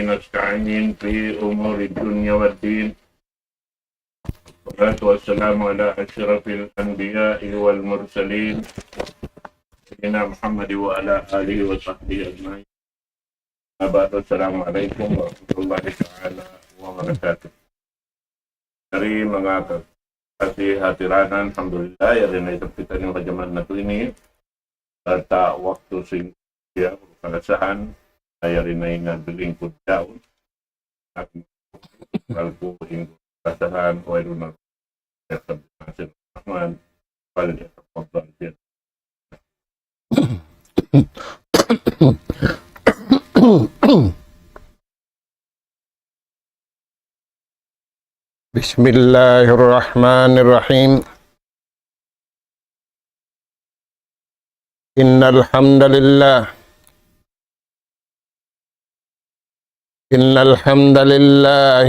نستعين في أمور الدنيا والدين. والصلاة والسلام على أشرف الأنبياء والمرسلين سيدنا محمد وعلى آله وصحبه أجمعين. بعد السلام عليكم ورحمة الله تعالى wabarakatuh. Dari mga kasi hatiranan, alhamdulillah, yari na itapitan yung kajaman na ito ini. At waktu siya, kalasahan, yari na yung bilingkod daon. At kalpo yung kalasahan, o ayun na sabi naman, palit at pagbalit. Bismillahirrahmanirrahim. Innal hamdalillah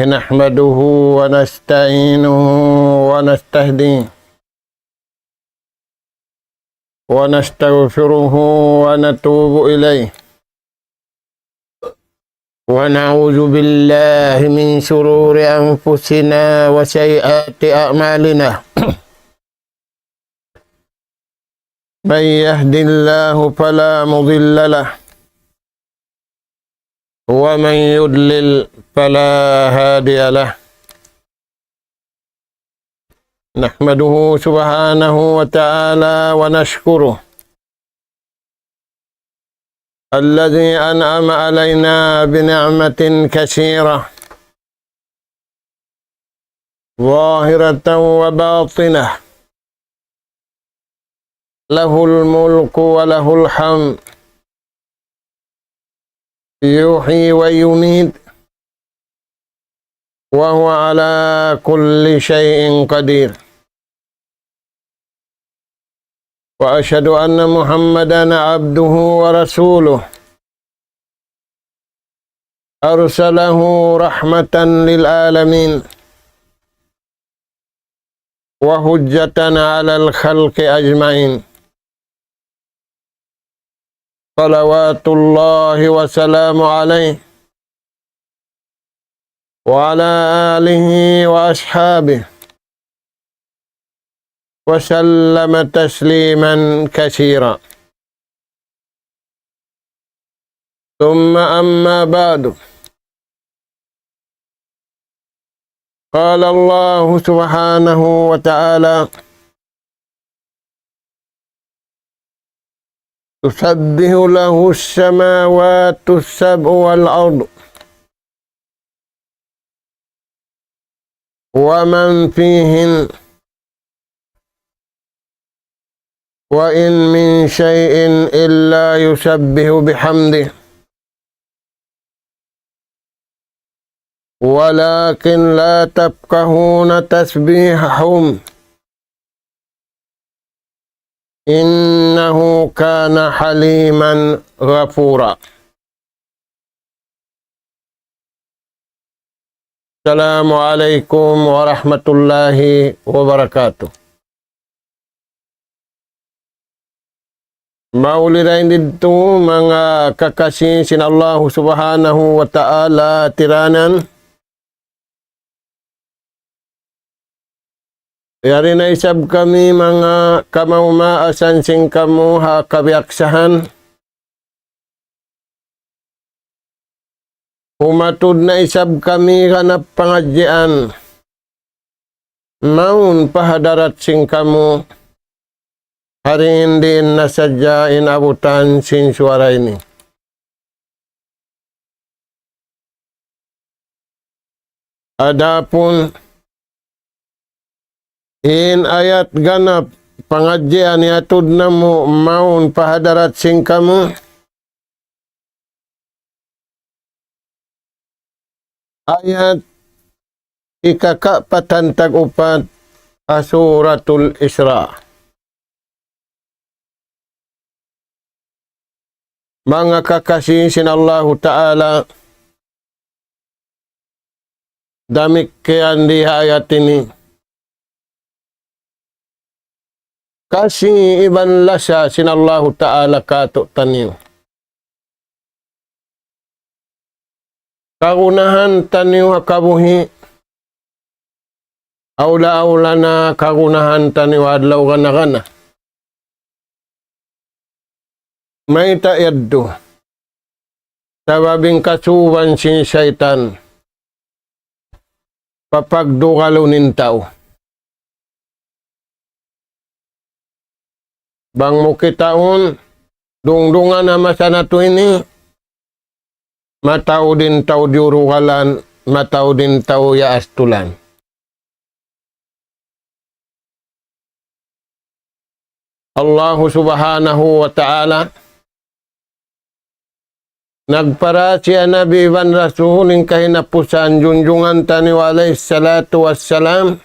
nahmaduhu wa nasta'inuhu wa nastahdihi wa nastaghfiruhu wa natubu ilayhi. ونعوذ بالله من شرور أنفسنا وسيئات أعمالنا من يهد الله فلا مضل له ومن يضلل فلا هادي له. نحمده سبحانه وتعالى ونشكره الذي أنعم علينا بنعمة كثيرة ظاهرة وباطنة، له الملك وله الحمد، يحيي ويميت وهو على كل شيء قدير. وأشهد أن محمدًا عبده ورسوله أرسله رحمة للعالمين وحجة على الخلق أجمعين، صلوات الله وسلامه عليه وعلى آله وأصحابه وسلم تسليما كثيرا. ثم أما بعد، قال الله سبحانه وتعالى: تسبح له السماوات السبع والأرض ومن فيهن وإن من شيء إلا يسبح بحمده ولكن لا تفقهون تسبيحهم إنه كان حليما غفورا. السلام عليكم ورحمة الله وبركاته. Maulidain dito mga kakasin sin Allah subhanahu wa ta'ala tiranan. Yari na isab kami mga kamaumaasan sing kamu ha kabiaksahan. Umatud na isab kami hanap pangadjian. Maun pahadarat sing kamu. Hari ini nasadya inabutan sin suara ini. Adapun in ayat ganap pengajian yatud namu maun pahadarat sing kamu. Ayat ikakak patantag upat asuratul Isra. Mga kakasih sin Allah Ta'ala, damik kean di ayat ini. Kasih iban lasa sin Allah Ta'ala katuk taniu. kagunahan taniw kabuhi. Aula-aula na kagunahan taniw adlaw kana. May taeddo. Sababing kasuban sin syaitan. Papagdukalunin tao. Bang mo kitaon, dungdungan na masana to ini, matao din tao diurukalan, matao din tao yaastulan. Allah subhanahu wa ta'ala nagpara siya Nabi Iban Rasulin kahinapusan junjungan tani wa alayhi salatu wassalam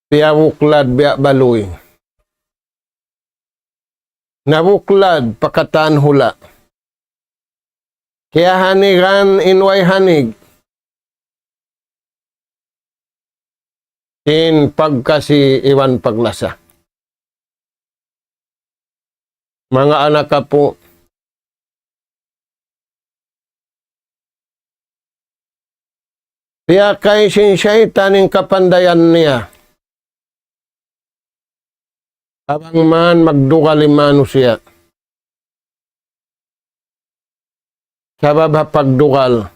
biya buklad biya baluy. Nabuklad pakatan hula. Kaya hanigan inway hanig. Sin pagkasi iwan paglasa. Mga anak ka po, siya kay sin syaitan ng kapandayan niya. Habang man magdukalimano siya. Sabab pagdukal.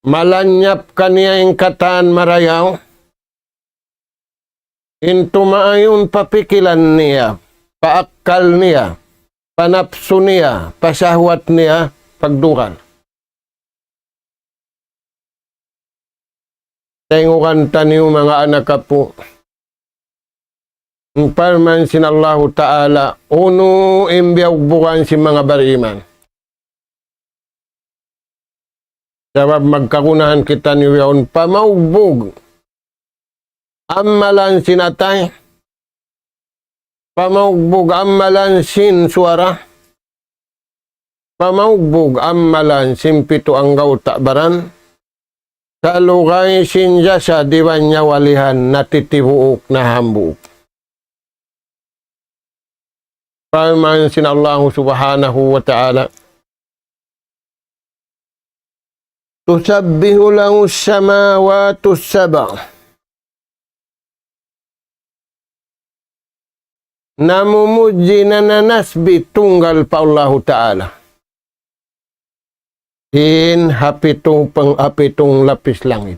Malanyap kaniya yung kataan marayaw. Into maayon papikilan niya. Paakal niya. Panapso niya. Pasahwat niya. Pagdukal. Tengukan taniyo mga anak ka po. Parman sin Allah Ta'ala, uno imbiyag bukan si mga bariman. Sabab magkakunahan kita ni Wiyaon, pamaugbog. Amalan sinatay. Pamaugbog, amalan sin suara. Pamaugbog, amalan sin pito anggaw takbaran. Kalugay sin jasa diwan niya walihan natitibuok na hambuok. Firman sin Allah subhanahu wa ta'ala. Tusabbihu lahu as-samawati as-sab'. Namumuji na nanasbi tunggal pa Allah ta'ala. In hapitong lapis langit.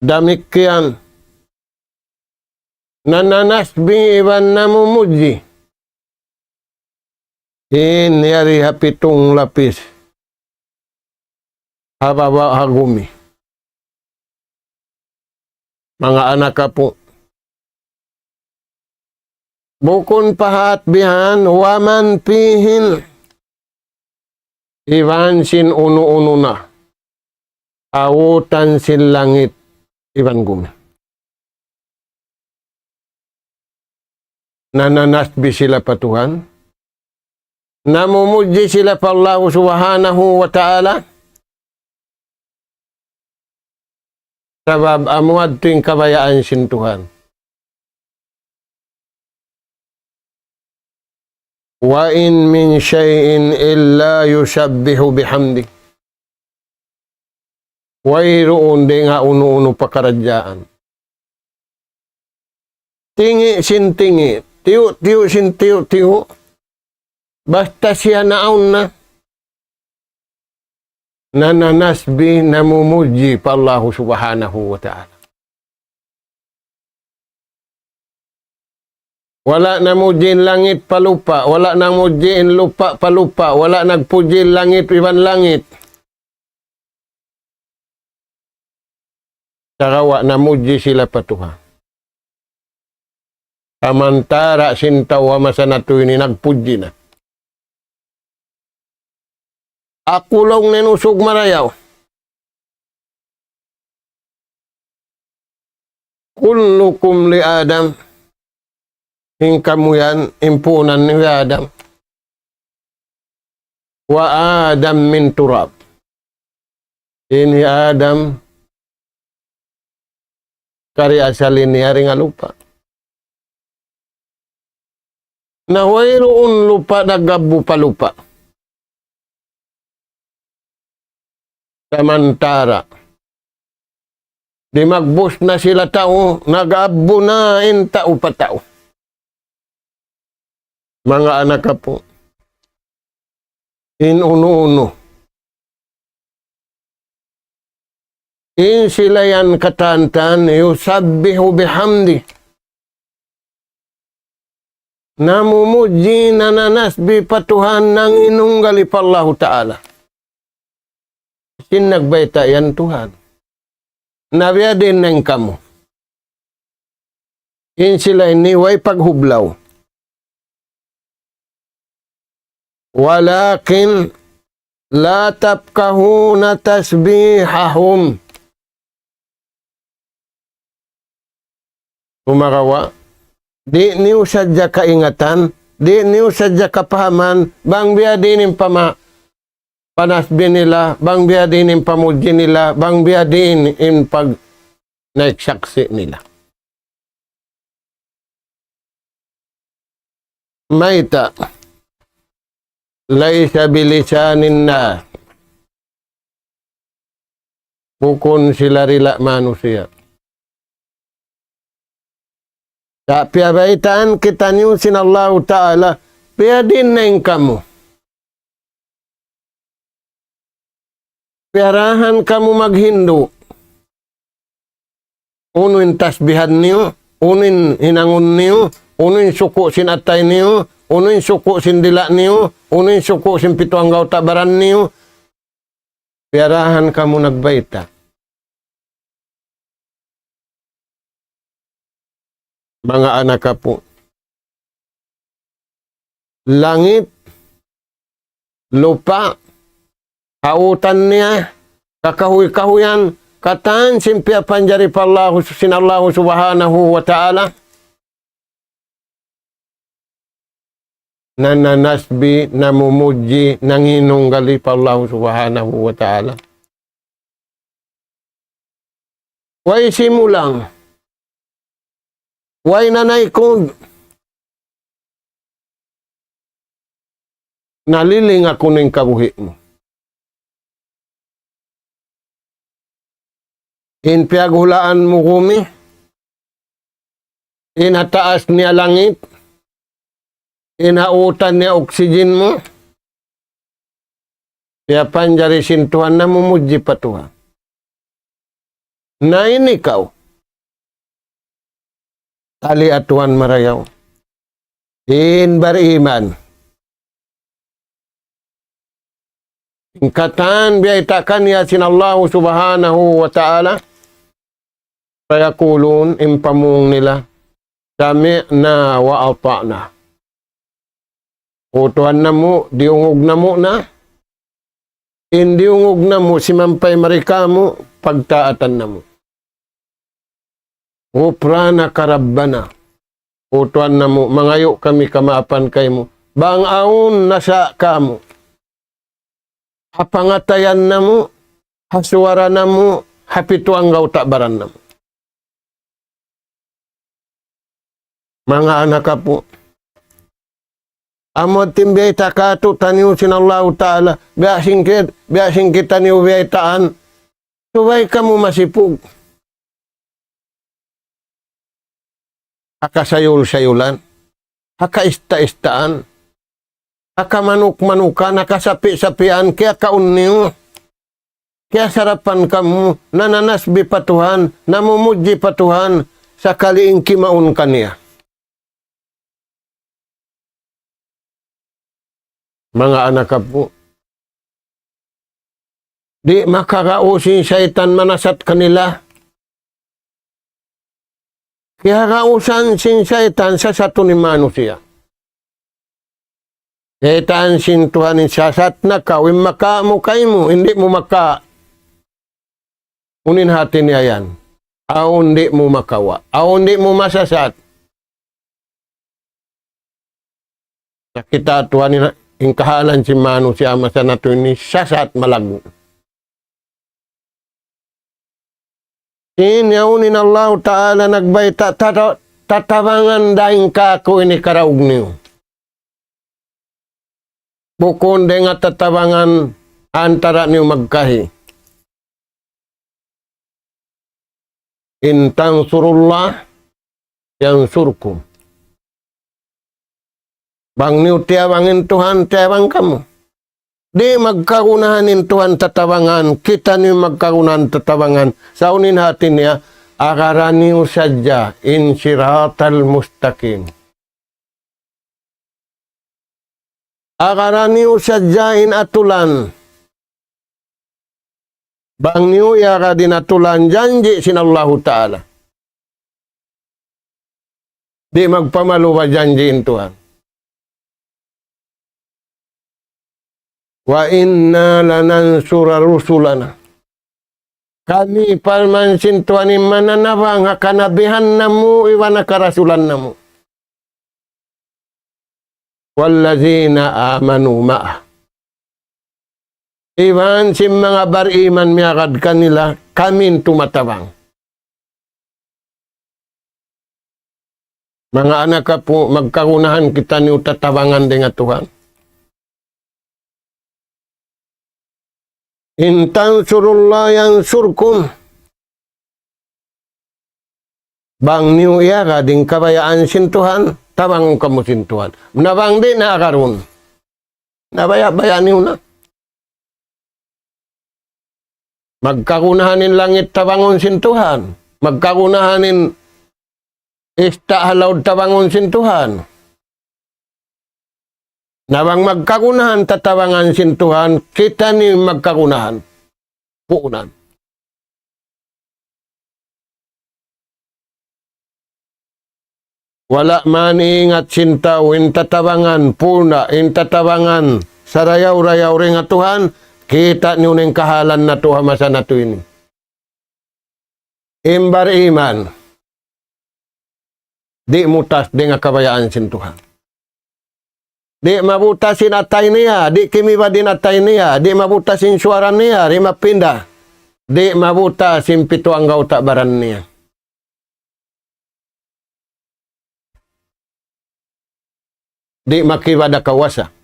Damikian nananasbi iban namumuji. In yari hapitong lapis. Hababa hagumi. Mga anak ka po. Bukon pahat bihan waman pihin. Iban sin uno-uno na. Awutan sin langit. Iban gumi. Nananasbi sila pa Tuhan. Namumuji sila pa Allah subhanahu wa ta'ala. Sabab amuad tuwing kabayaan sin Tuhan. Wa in min syai'in illa yusabbihu bihamdi. Wairoon di nga uno-uno pakaradyaan. Tingi sin tingi. Tiyo sin tiyo. Basta siya naon na. Nananasbi namumuji pa Allah subhanahu wa ta'ala. Wala namujiin langit palupa. Wala namujiin lupa palupa. Wala nagpuji langit iban langit. Sarawa namuji sila pa Tuhan. Samantara sintaw masana to ini nagpuji na. Akulong nenusog marayaw. Kullukum li Adam. Hingkamu yan, impunan ni Adam. Wa Adam min turab. Ini Adam kari asalin niya ring lupa. na wayroon lupa nagabu pa lupa. Samantara, di magbus na sila tao, nag-abo na in tao pa tao. Mga anak ka po, in uno-uno. In sila yan katantan, yusabbihu bihamdi. Namumuji nananasbi patuhan ng inunggali pa Allah Ta'ala. Sin nagbaita yan Tuhan. Nabiya din ng kamo. In sila iniway paghublaw. Walakin la tapkahuna tasbihahum. Umarawa, di niyo sadya kaingatan, di niyo sadya kapahaman, bang biya din panasbi nila, bang biya din pamuji nila, bang biya din pag naiksaksi nila. Maita, laysa bilisanin na, bukun sila rila manusia. Sa piyabaitaan kita niyo sin Allah Ta'ala, piya din na kamu. Piyarahan kamu maghindo. Unuin tasbihan niyo, unuin hinangon niyo, unuin suko sin atay niyo, unuin suko sin dila niyo, unuin suko sin pituanggaw tabaran niyo. Piyarahan kamu nagbaita. Mga anak ka po, langit, lupa, kautan niya, kakahuy-kahuyan, katan simpia panjari pa Allah, sinallahu subhanahu wa ta'ala, nananasbi, namumuji, nanginunggali pa Allah subhanahu wa ta'ala. Way simulang, way nanay kong naliling ako ng kabuhi mo. In piaghulaan mo kumi, inataas niya langit, inautan niya oksigen mo, kaya panjari sintuhan na mumuji pa Tuhan. Na inikaw, tali atuan marayaw. In bariman. Ingkatan biyaitakan ya sinallahu subhanahu wa ta'ala. Kaya kulun impamung nila. Sami'na wa ata'na. Utuhan na mo, diungog na mo na. Indiungog na mo, simampay marika mo, pagtaatan na mo. Uprana karabbana. Utuan na mo, mangayo kami kamapan kay mo. Bang aun nasa kamo. Hapangatayan na mo, hasuwara na mo, hapituanggaw takbaran na mo. Mga anak ka po, amod timbiyay takato taniw sinallahu ta'ala, biasing kita niyo biyaytaan, suway ka mo masipug. Hakasayul-sayulan, hakaista-istaan, hakamanuk-manukan, hakasapi-sapian, kaya kaunniyo, kaya sarapan kamu, nananasbi pa Tuhan, namumuji pa Tuhan, sakaliing kimaun kaniya. Mga anak ka po, di makakausin syaitan manasat kanila. Kaya kausan sin syaitan sa satu ni manusia. Syaitan sin Tuhan sasat na kawin maka mo kay mo, hindi mo maka unin hati niya yan. Aw hindi mo makawa. Aw hindi mo masasat. Nakita Tuhan yung kahalan si manusia masa na ito ni sasat malago. Inyaunin Allah Ta'ala nagbayta tatabangan daing kako ini karaog niyo. bukod nga tatabangan antara niyo magkahi. In tansurullah yansurkum. Bang niyo tiyawangin Tuhan, tiyawang kamu. Di magkarunahanin Tuhan tatabangan, kita niyo magkarunahan tatabangan. Sa unin hati niya, akaraniyo sadya in siratal mustaqim. Akaraniyo sadya in atulan. Bang niyo yara din atulan, janji sinallahu ta'ala. Di magpamaluwa janjiin Tuhan. Wa inna lanansura rusulana. Kami palmansin Tuhan mananabang kanabihan namu iwan karasulan namu. Wallazina amanu ma'ah. Iwan si mga bariman miyakad kanila kamin tumatabang. Mga anak ka po, magkarunahan kita ni utatabangan dengan Tuhan. In tansurullah yansurkum. Bang niyo iya ding kabayaan sin Tuhan, tabang kamu sin Tuhan. Nabang di na akarun. Nabaya-baya niyo na. Magkarunahanin langit tabangon sin Tuhan. Magkarunahanin ista halaud tabangon sin Tuhan. Nabang magkagunahan tatabangan sin Tuhan, kita ni magkagunahan. Puunan. Wala man ingat sinta in tatabangan, puna, in tatabangan, sarayaw-rayaw rin nga Tuhan, kita ni uning kahalan na Tuhan masa na to ini. Imbar iman, di mutas di nga kabayaan sin Tuhan. Di mabutasin atay niya, di kimiba din atay niya, di mabutasin suara niya, di mapinda, di mabutasin pito ang gauta baran niya. Di makibada kawasa,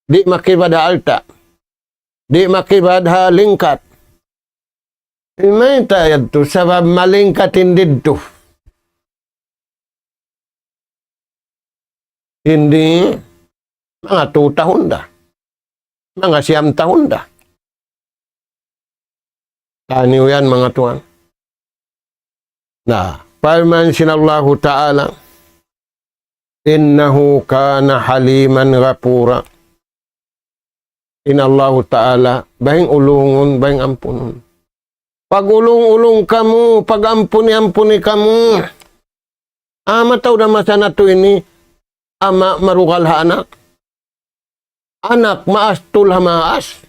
di makibada alta, di makibada lingkat. May tayad to, sabab malingkatin dito. Hindi, mga 2 tahun dah. Mga 9 tahun dah. Taniw yan mga tuan. Nah, firman sinallahu ta'ala, innahu kana haliman ghafura. Inallahu ta'ala, bahing ulungon, bahing ampunon. Pag ulung-ulung kamu, pag ampuni-ampuni kamu, mataw na masana to ini, ama marukal ha anak. Anak maastul ha maas.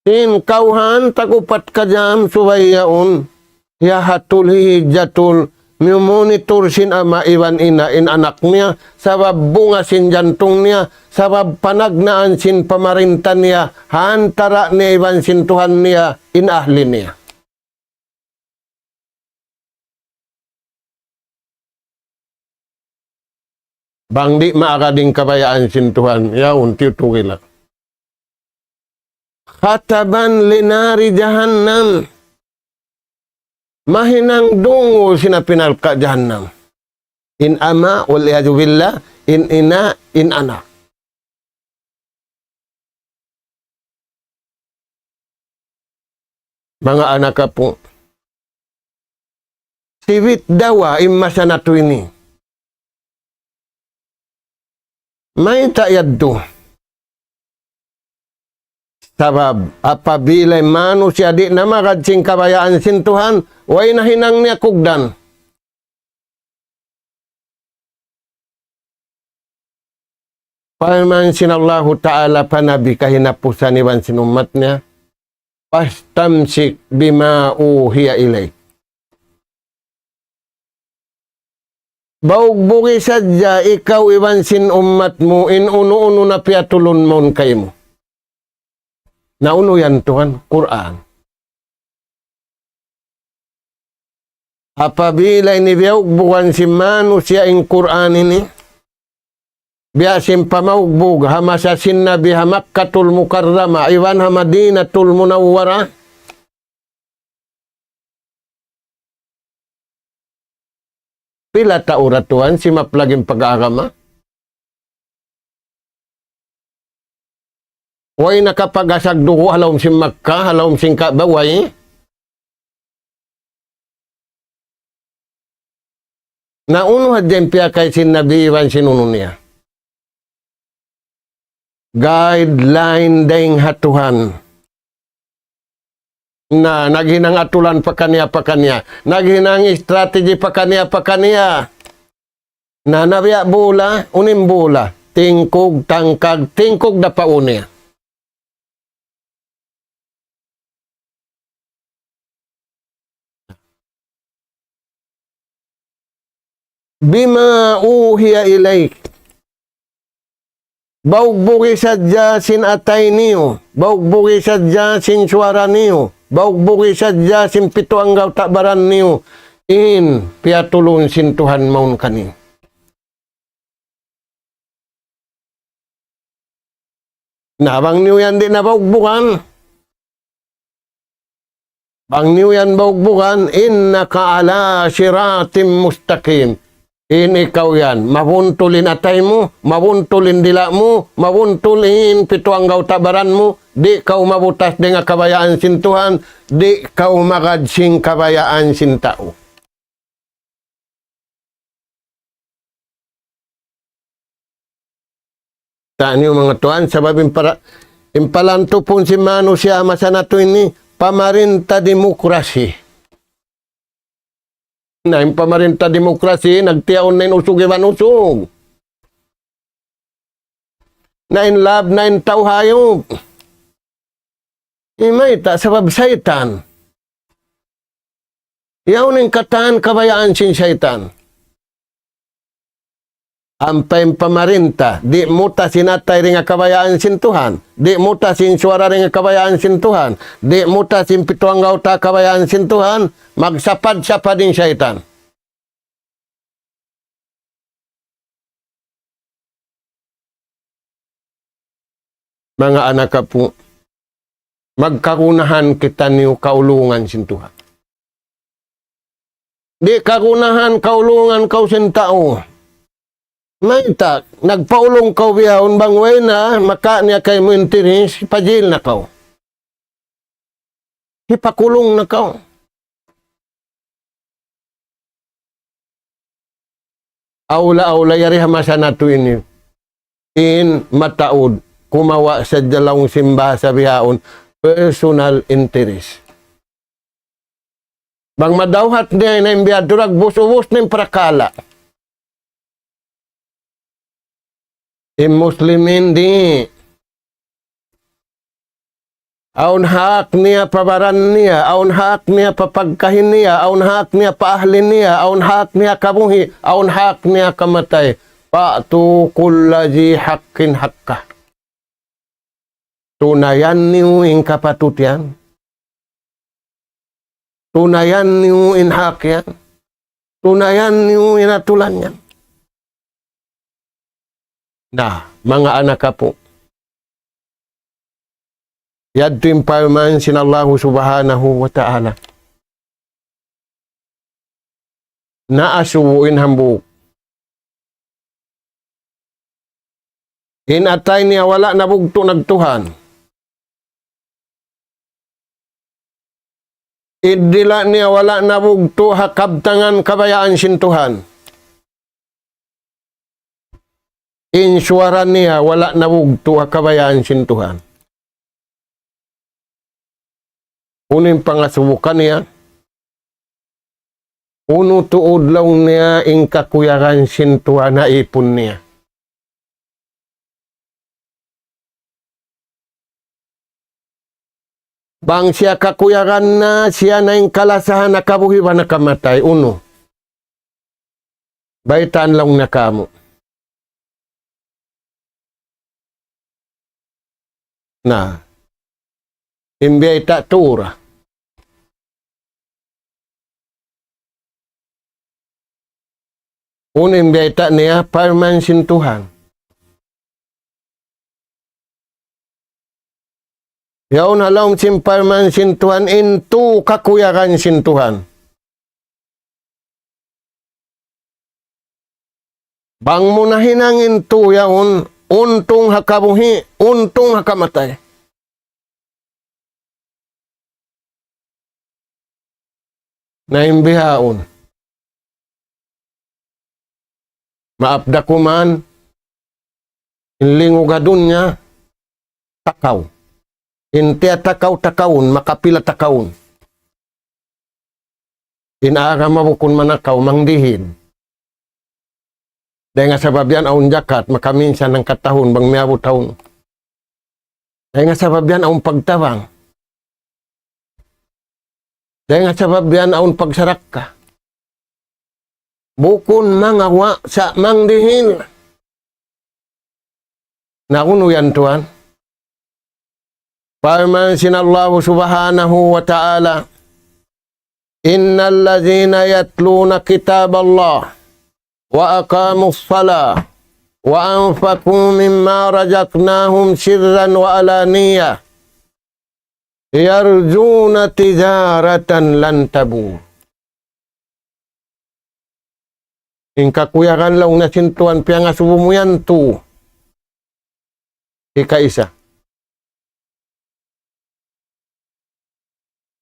Sin kauhan tagupat kajam suwayaun. Ya hatul hijatul. Monitor sin ama iwan ina in anak niya. Sabab bunga sin jantung niya. Sabab panagnaan sin pamarintan niya. Hantara niya iwan sin Tuhan niya in ahli niya. Bang di maakading kabayaan sin Tuhan, ya unti tukila. Khataban linari jahannam. Mahinang dungo sinapinal ka jahannam. In ama wal billah, in ina, in anak. Mga anak ka po. Siwit dawa imasa na to ini. May tayad to. Sabab, apabila manusia di na makadsing kabayaan sin Tuhan, way na hinang niya kugdan. Paman sinallahu ta'ala panabi kahinapusan iwan sin umat niya, pastamsik bima uhiya ilay. Baugbugi sadya, ikaw iwan sin umat mo, in uno-uno na piatulon mon kayo mo. Nauno yan Tuhan, Quran. Apabila ini biaugbugan si manusia in Quran ini, biasim pamaugbog hamasasin na biha Makkatul Mukarrama iwan ha Madinatul Munawwara. Pila tauratuan si maplaging pag-aagama? Way nakapagasag dugo halawm si Makka, halawm si Kabaway. Nauno hadyan piya kay sinabi iwan sinuno niya. Guideline daing hatuhan. Na naghinang atulan pa kaniya. Naghinang strategy pa kaniya. Na nabiya bola, unim bola. Tingkog, tangkag, tingkog na pauniya. Bima uhiya ilaik. Baugbugi sadya sin atay niyo. Baugbugi sadya sin suara niyo. Baugbugi sadya sin pito anggaw takbaran niyo. In piatulun sin Tuhan maun kani. Nabang niyo yan din na baugbugan. Bang niyo yan baugbugan. Innaka ala siratim mustaqim. In ikaw yan, mabuntulin atay mo, mabuntulin dila mo, mabuntulin pito ang tabaran mo, di kau mabutas di nga kabayaan sin Tuhan, di kau magadsing kabayaan sin tao. Taan niyo mga Tuhan, sababin para, impalanto pun si Manu siya masanato ini, pamarinta demokrasi. Na yung pamarinta demokrasi, nagtiyaon na yung usog iwan usog. Na in love na yung tauhayop. Imay ta sa babsaytan. Yaw ning katahan kabayaan sin syaitan. Ampay pamarinta, di muta sinatay rin nga kabayaan sin Tuhan. Di muta sin suara rin nga kabayaan sin Tuhan. Di muta sin pituang gauta kabayaan sin Tuhan. Magsapad-sapad din syaitan. Mga anak ka po, magkarunahan kita niyo kaulungan sin Tuhan. Di karunahan kaulungan kau sin tao. May tak, nagpaulong kau biyahon bang way na, maka niya kay mo interes, pajil na kau. Ipakulong na kau. Aula-aula yari hamasa nato ini. In mataod, kumawa sa dalawang simba sa biyahon, personal interest. Bang madawhat niya na imbiyadurag, bus-ubus na prakala. Muslimin di. Aun hak niya pabaran niya, aun hak niya papagkahin niya, aun hak niya paahlin niya, aun hak niya kabuhi, aun hak niya kamatay. Pa'tu kullaji hakin hakka. Tunayan niyo in kapatutyan. Tunayan niyo in hak yan. Tunayan niyo in atulan yan. Nah, mga anak ka po. Yadto yung paman sinallahu subhanahu wa ta'ala. Naasuin hambuk. Inatay niya wala na bugto nagtuhan. Idila niya wala na bugto hakabtangan kabayaan sintuhan. Insuaran niya wala na bugto kabayaan sintuhan. Unin pangasubukan niya. Uno tuod lang niya ing kakuyaran sintuhan na ipon niya. Bang siya kakuyaran na siya na ing kalasahan na kabuhiwan na kamatay. Uno. Baitan lang na kamo. Na, imbay tak tura. Unim imbay tak niya parman sin Tuhan. Yaon halawm simparman sintuhan into kakuyakan sintuhan. Bang mo na hinangin to yaon, untong hakabuhi, untong hakamatay. Naimbihaon. Maapda ko man, inlingugadun niya, takaw. Intia takaw-takawon, makapila takawon. Inaara mabukon manakaw, mangdihin. Dahil nga sabab yan, aun jakat, makaminsan ng katahon, bang miyabu taon. Dahil nga sabab yan, aun pagtawang. Dahil nga sabab yan, aun pagsarak ka. Bukon mangawa sa mangdihin. Nakuno yan tuan. Firman sinallahu subhanahu wa ta'ala, Innal ladzina yatluna kitab Allah wa aqamus salah wa anfaqu mimma razaqnahum sirran wa alaniyah yarjuna tijaratan lan tabur. Ingka kuyakan lang na sintuan piang asubumuyan tu. Ika isa.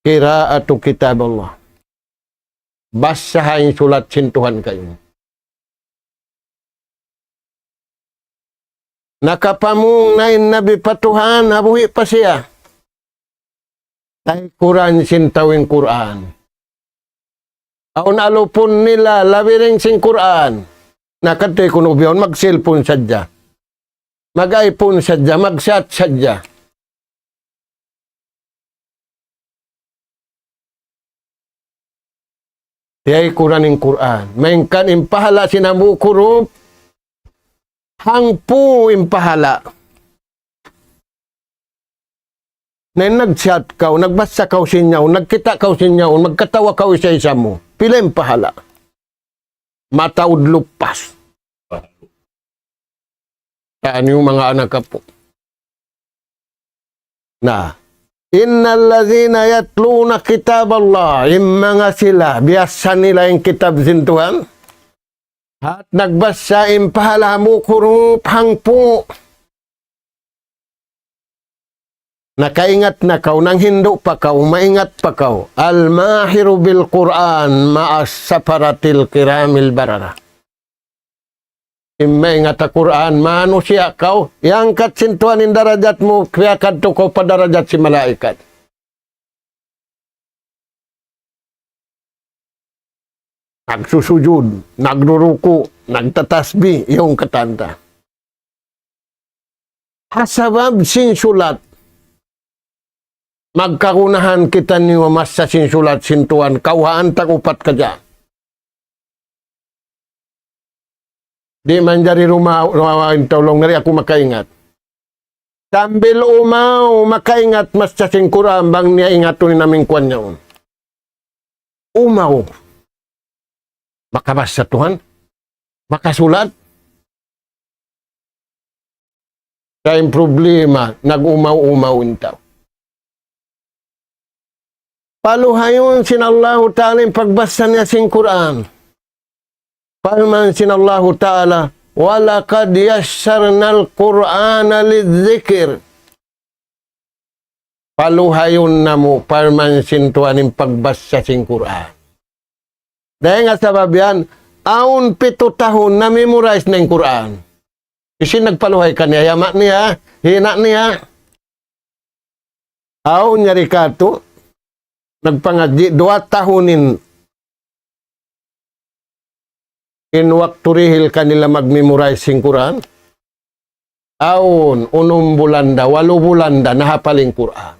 Qira'atu kitab Allah. Basahin sulat sintuhan kayo. Nakapamung na nabi patuhan, habuhi pa siya. Tay Quran sintawin Quran. Aun alupon nila, labiring sing Quran. Nakatay kunubyon, mag-cellphone sadya. Mag-iPhone sadya, mag-chat sadya. Tiyay Quran ng Quran. Mainkan impahala sinamu kurup. Hangpu impahala. Na nag-chat ka, nagbasa ka sinyaw, nagkita ka sinyaw, magkatawa ka isa-isa mo. Pila impahala. Mataud lupas. Saan yung mga anak ka po? Na. Innal ladzina yatluna kitab Allah, yung mga sila, biasa nila yung kitab sintuhan. At nagbasa, impahala mo kurup hangpo. Nakaingat na kau, nang hindo pa kau, maingat pa kau. Al-mahiru bil Quran ma'as saparatil kiramil barara. Maingat na Quran, mano siya kau, yang kat sintuan in darajat mo, kaya kadto ko pa darajat si malaikat. Nagsusujud, nagduruko, nagtatasbi, yung katanta. Hasabab sinsulat, magkakunahan kita ni mas sa sinsulat sintuan, kauhaan tagupat ka dyan. Di man jari rumawain tolong nari ako makaingat. Sambil umaw, makaingat mas sa singkuram, bang niya ingatunin naming kwan niya. Umaw. Makabasa Tuhan. Makasulat. Kaya problema, nag-umaw-umaw intaw. Paluhayon sinallahu ta'ala yung pagbasa niya sing Quran. Firman sinallahu ta'ala, walaqad yassarnal Qur'ana lidzikir. Paluhayon na mo, firman sintuan yung pagbasa sing Quran. Dahil nga sabab yan, aun 7 tahon na memorize na yung Quran. Kasi nagpaluhay ka niya, yamak niya, hina niya. Aun niya rikato, nagpangadji, 2 tahonin inwakturihil kanila mag-memorize yung Quran. Aun, 6 bulanda, 8 bulanda, nahapaling Quran.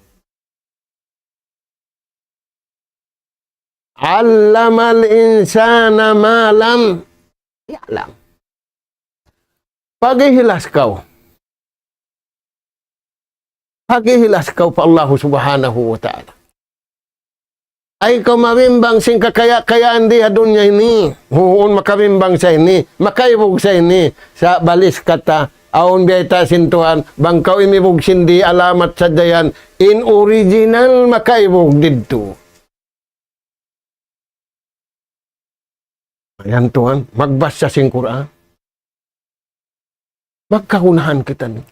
Allamal insana malam ya'lam. Pagihilas kau. Pagihilas kau pa Allah subhanahu wa ta'ala. Ay kau mabimbang sing kakaya-kayaan di dunya ini. Huon makabimbang sa ini. Makaibog sa ini. Sa balis kata aon biya ta sintuhan, bangkaw imibog sindi alamat sa dayan, in original makaibog didto. Ayan tuhan, magbasa sing Quran. Magkakunahan kita ni.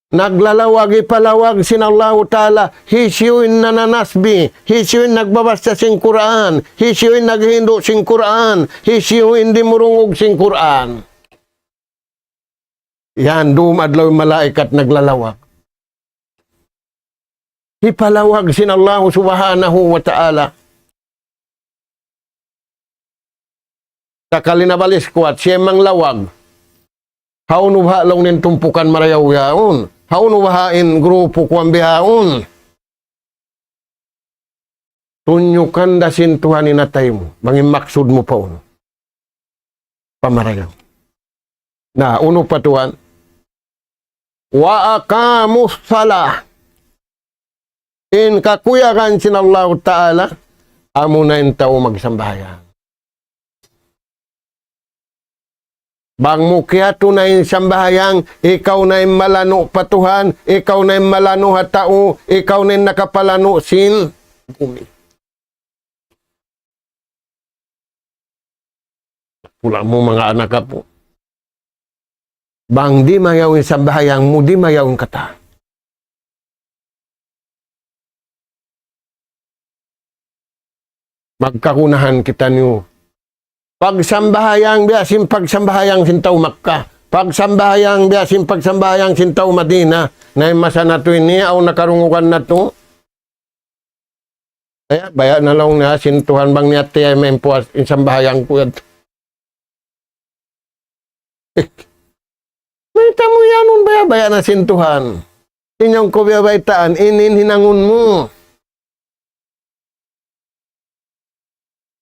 Naglalawag ipalawag sin Allah Ta'ala, hisyuin nananasbi, hisyuin nagbabasa sing Quran, hisyuin naghindo sing Quran, hisyuin di murungog sing Quran. Yan, dumadlaw yung malaikat naglalawag. Ipalawag sin Allah Subhanahu wa Ta'ala. Sa kalinabalis ko at siya mang lawag, haunubha lang nin tumpukan marayaw-yaon, haunubhain grupo kuang bihaon. Tunyukan da sintuhan inatay mo, bangin maksud mo pa uno. Pamarayaw. Na, uno pa tuwan, wa aqamus salah. In kakuyakan sin Allah Ta'ala, amo na yung tao magsambahayan. Bang mukyato na yung sambahayang, ikaw na yung malano patuhan, ikaw na yung malano hatao, ikaw na yung nakapalano sin bumi. Pula mo mga anak ka po. Bang di mayaw yung sambahayang mo, di mayaw yung kata. Magkakunahan kita niyo. Pagsambahayang biasin pagsambahayang sintaw Makkah. Pagsambahayang biasin pagsambahayang sintaw Madina. Na masa na to ini aw nakarungukan na to. Kaya baya na lang na sintuhan bang niya TMM po insambahayang ko yan. May tamo yanon baya na sintuhan. Inyong ko biyabaitaan inin hinangon mo.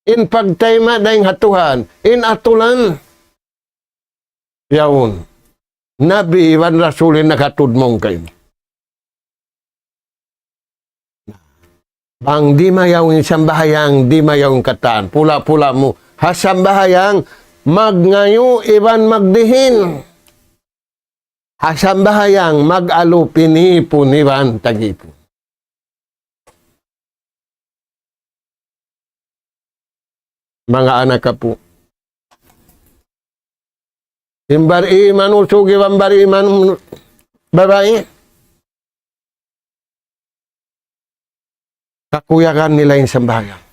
In pagtayma daing hatuhan, in atulan. Yaon. Nabi Iwan Rasulin nakatudmong kayo. Bang di mayaw yung sambahayang, di mayaw yung kataan. Pula-pula mo. Hasambahayang, magngayo Iwan magdihin. Hasambahayang, mag-alupini po Iwan tagipo. Mga anak ka po. Imbar iman usugi bambar iman babae. Kakuyakan nila yung sambahayan.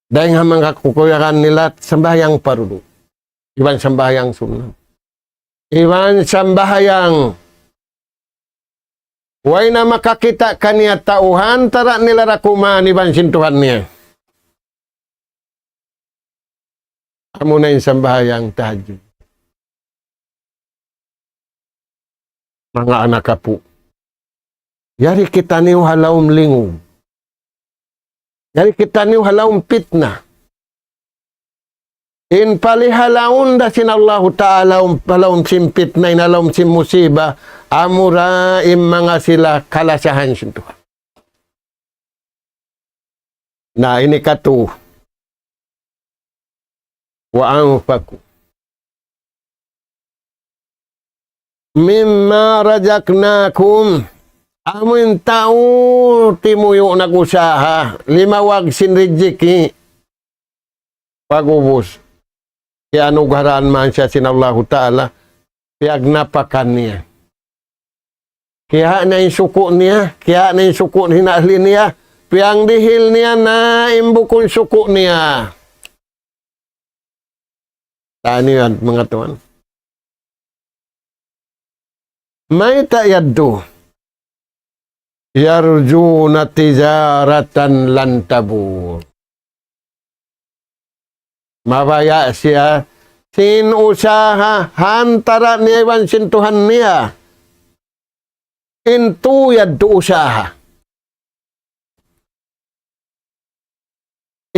Dahil nga mga kakuyakan nila sambahayang parudo. Iban sambahayang sunnah. Iban sambahayang way na makakita kaniya tauhan, tara nila rakumaan iban sintuhan niya. Amo na yung sambahayang tahajud. Mga anak ka po. Yari kita niyo halawang lingog. Yari kita niyo halawang pitna. In palihalaon da sin Allah Ta'ala palawang simpit na inalawang sim musiba, amura im mga sila kalasahan sinto. Na ini katu wa anfaku mimma rajaknakum amin tao timuyo nagusaha limawag sin rijiki pagubos. Kaya anugaraan man siya sin Allah Ta'ala, piyagnapakan niya. Kaya na yung suko niya, kaya na yung suko hinahli niya, piyang dihil niya na imbukon suko niya. Tano yan, mga tuwan. May tayaddo, yarjuna tijaratan lantabur. Mabaya siya, sinusaha, hantara niya iwan sintuhan niya. Intuyad to usaha.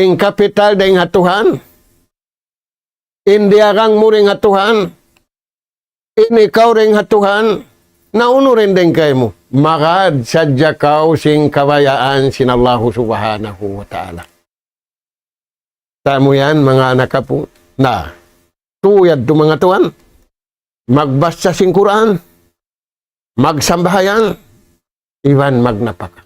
In kapital da yung hatuhan. In diarang mo rin hatuhan. In ikaw rin hatuhan. Nauno rin din kayo mo. Makad sadya kaw sing kabayaan sin Allah Subhanahu wa Ta'ala. Tamo yan, mga anak ka po, na tuyad to mga tuan. Magbasa sing Quran. Magsambahayan. Iwan magnapaka.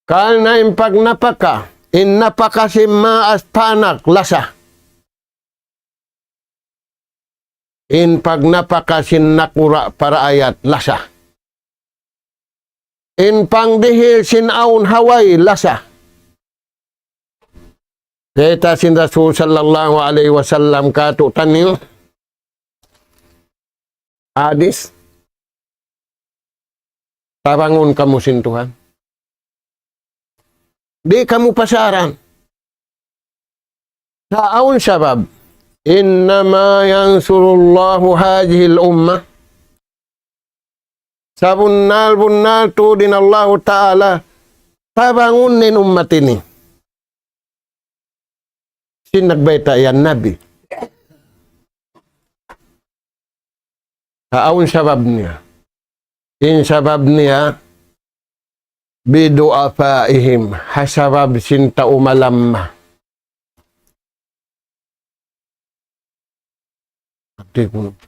Kana impagnapaka. Innapaka si maas panak lasa. In pagnapaka sin nakura para ayat lasa. In pangdihil sin aun haway lasa. Kita sin Rasul sallallahu alaihi wasallam katutan niyo. Hadis. Tabangon kamu sin Tuhan. Di kamu pasaran. Sa aun sabab. Innama yansurullahu hadihil ummah. Sa bunnal to din Allah Ta'ala. Tabangunin umat ini. Sinagbaita yan Nabi. Sa aun sabab niya. In sabab niya. Bidu'afaihim. Hasabab sinta umalamma.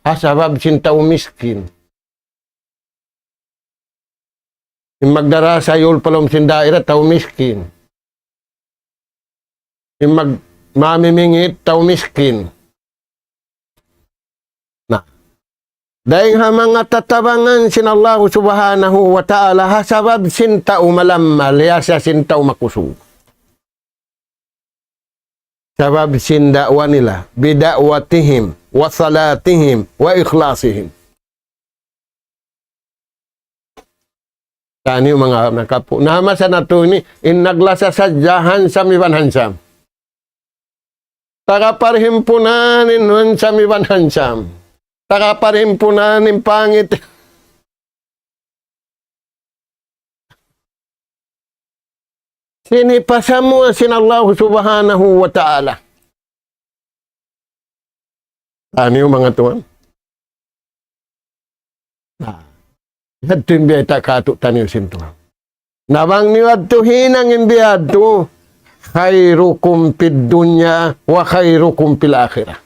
Hasabab sinta umiskin. Yung magdarasa yul palom sin daira tao miskin. Yung mamimingit tao miskin. Nah. Dahil mga tatabangan sin Allah subhanahu wa ta'ala hasabab sinta umalamma liyasa sinta umakusug. Sabab sin da'wa nila bida'watihim wa salatihim wa ikhlasihim. Tani mga nakapo. Namasa na to ni naglasa sa hansam iban hansam. Tagaparhimpunanin hansam iban hansam. Tagaparhimpunanin pangit. Sinipasa mo sin Allah subhanahu wa ta'ala. Ano yung mga tuwan? Ito yung biyata kato tanyo sin Tuhan. Nabang niwad to hinang imbiyad to, khairukum pid dunya wa khairukum pil akhirah.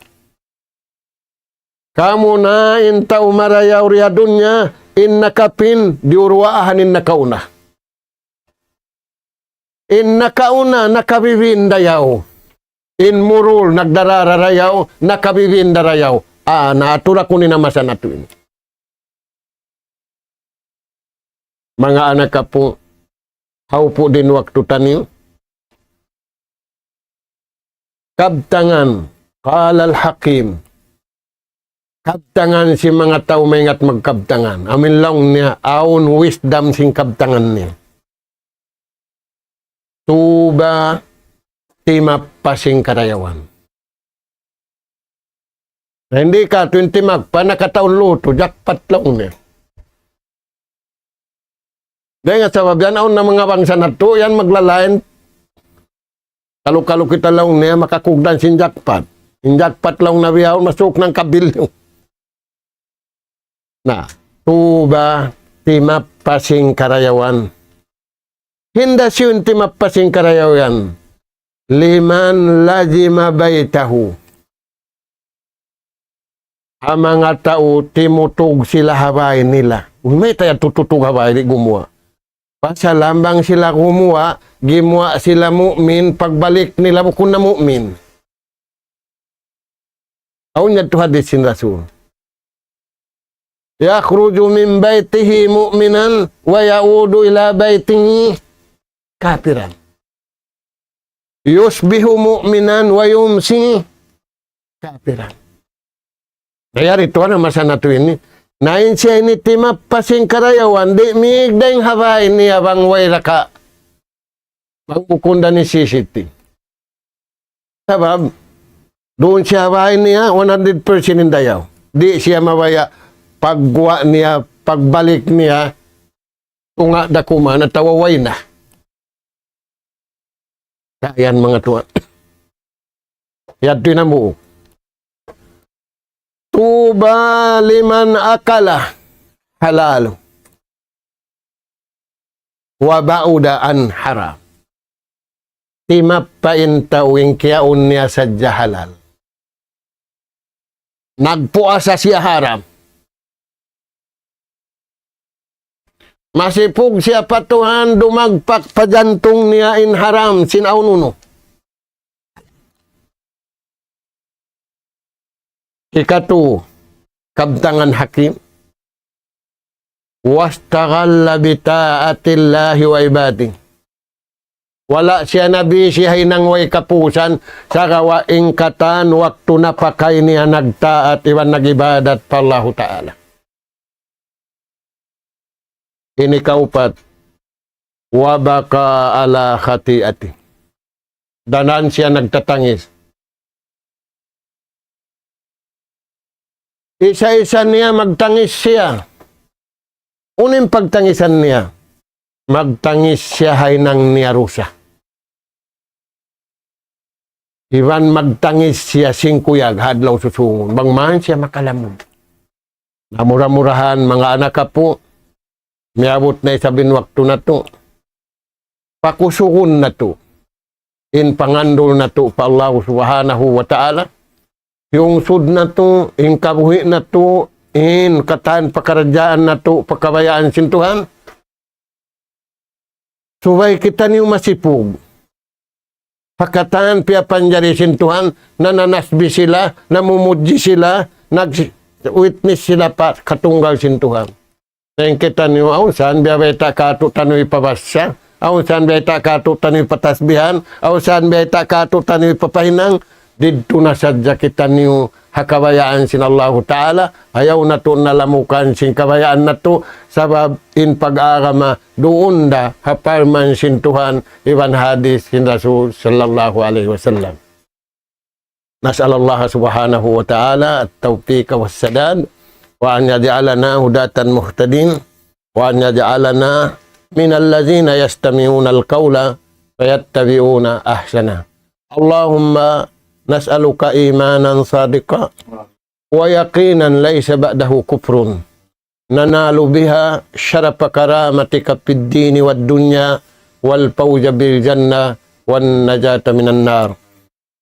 Kamu na inta umarayaw riya dunya, in nakapin diurwaahan in nakauna. In nakauna, nakabibindayaw. In murul, nagdararayaw, nakabibindarayaw. Naatura ko ni namasan na ito. Mga anak ka po, haupo din waktu taniyo. Kabtangan, kalal hakim. Kabtangan si mga tao may ngat magkabtangan. Amin lang niya, aun wisdom sing kabtangan niya. Tuba timapasing karayawan. Na hindi ka, 20 magpa, nakataon luto, jackpot lang niya. Dahil nga sabab yan, aun na mga bangsa na to, yan maglalain. Kalu-kalu kita lang niya, makakugdan sin jackpot. Sin jackpot lang na biyaw, masuk ng kabilyo. Na, tuba timapasing karayawan. Hinda siyun timapasing karayawan. Liman lazima baitahu. Ang mga tao, timutog sila habay nila. May tayo tututog habay, di gumawa. Pasalambang sila gumawa, gimuwa sila mu'min, pagbalik nila kung na mu'min. Aun niya ito hadis sin Rasul. Yakhruju min baitihi mu'minan wa yaudu ila baitihi kafiran. Yusbihu mu'minan wa yumsi kafiran. Kaya rito na masa na ito ini. Nain siya ini timapasing karayawan, di migdeng habay niya bang wayra ka. Magkukunda ni CCT. Sabab, doon siya habay niya, 100% indayaw. Di siya mabaya, pagguwa niya, pagbalik niya, tunga dakuma, natawaway na. Kaya mga tuwa. Yan ito na mo. Tuba liman akala halal wa ba'udaan haram. Timapain tawing kiyaun niya sa halal. nagpuasa siya haram. Masipog siya patuhan, dumagpak pajantong niya in haram, sinaununo. Ikatu, kabtangan hakim. Wastaghalla bita'atillahi wa ibadih. Wala siya nabisihay ng way kapusan sa gawaing katan waktu na pakay niya nagtaat iwan nagibadat pa Allah Ta'ala. Ini kaupat, wabaka ala khati'ati. Danan siya nagtatangis. Isa-isa niya magtangis siya. Uning pagtangisan niya, magtangis siya hay ng niyarusa. Iwan magtangis siya singkuyag, hadlaw susungon. Bangman siya makalamod. Namura-murahan, mga anak ka po, miabot na isabing waktu na to. Pakusukon na to. In pangandol na to pa Allah subhanahu wa ta'ala. Yung sud na to, in kabuhi na to, in kataan pakarajaan na to, pakabayaan sintuhan. Subay kita niyo masipog. Pakataan piya panjari sintuhan, nananasbi sila, namumudji sila, nag-witness sila pa katunggal sintuhan. Then kita niyo, saan biya beta kato tanoy pabasya, saan beta kato tanoy patasbihan, saan beta kato tanoy papahinang, dito na sadya kita niyo hakabayaan sin Allah Ta'ala, ayaw na to nalamukan sin kabayaan na to, sabab in pag-agama, doon da haparman sin Tuhan, iwan hadis sin Rasul sallallahu alaihi wasallam. Nas'al Allah subhanahu wa ta'ala at-tawfiq wa sadad, wa an yaj'alana hudatan muhtadin, wa an yaj'alana min allazina yastami'una al-qawla fayattabi'una ahsana. Allahumma nas'aluka imanan sadiqa wa yaqinan laysa ba'dahu kufrun nanalu biha syarafa karamatika fid dini wad dunya wal fawza bil jannah wan najata minan nar.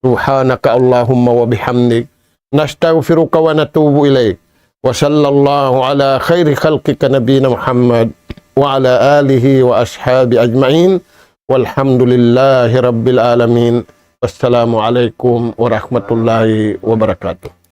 Subhanaka Allahumma wa bihamdik nastaghfiruka wa natubu ilaik wa sallallahu ala khairi khalqika nabiyina Muhammad wa ala alihi wa ashabi ajma'in walhamdulillahi rabbil alamin. Wassalamualaikum warahmatullahi wabarakatuh.